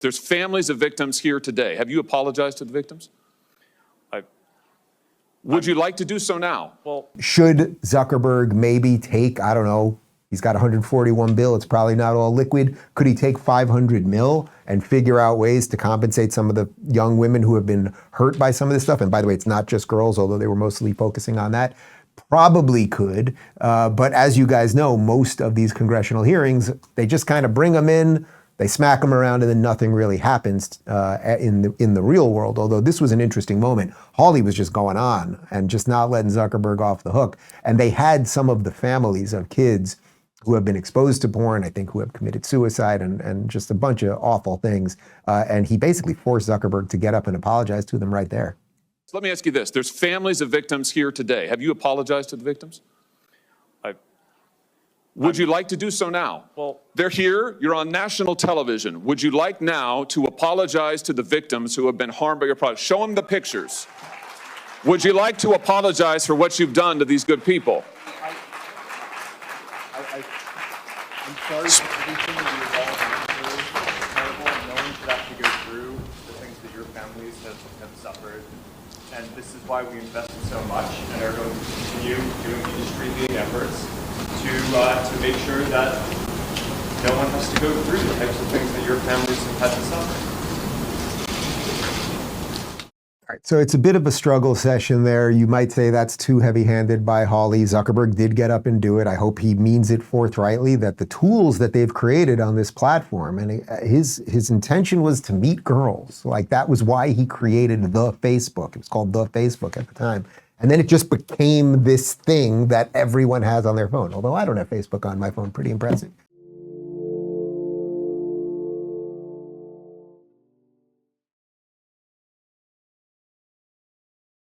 There's families of victims here today. Have you apologized to the victims? Would you like to do so now? Well, should Zuckerberg maybe take, I don't know, he's got 141 bill, it's probably not all liquid. Could he take 500 mil and figure out ways to compensate some of the young women who have been hurt by some of this stuff? And by the way, it's not just girls, although they were mostly focusing on that. Probably could, but as you guys know, most of these congressional hearings, they just kind of bring them in, they smack them around, and then nothing really happens in the real world. Although this was an interesting moment. Hawley was just going on and just not letting Zuckerberg off the hook. And they had some of the families of kids who have been exposed to porn, I think who have committed suicide and just a bunch of awful things. And he basically forced Zuckerberg to get up and apologize to them right there. So let me ask you this. There's families of victims here today. Have you apologized to the victims? Would you like to do so now? Well, they're here. You're on national television. Would you like now to apologize to the victims who have been harmed by your product? Show them the pictures. Would you like to apologize for what you've done to these good people? I'm sorry for everything that you've all been through. It's terrible. No one should have to go through the things that your families have suffered. And this is why we invested so much and are going to continue doing industry-leading efforts to make sure that no one has to go through the types of things that your families have had to suffer. All right, so it's a bit of a struggle session there. You might say that's too heavy-handed by Hawley. Zuckerberg did get up and do it. I hope he means it forthrightly, that the tools that they've created on this platform, and his intention was to meet girls. Like, that was why he created the Facebook. It was called the Facebook at the time. And then it just became this thing that everyone has on their phone. Although I don't have Facebook on my phone, pretty impressive.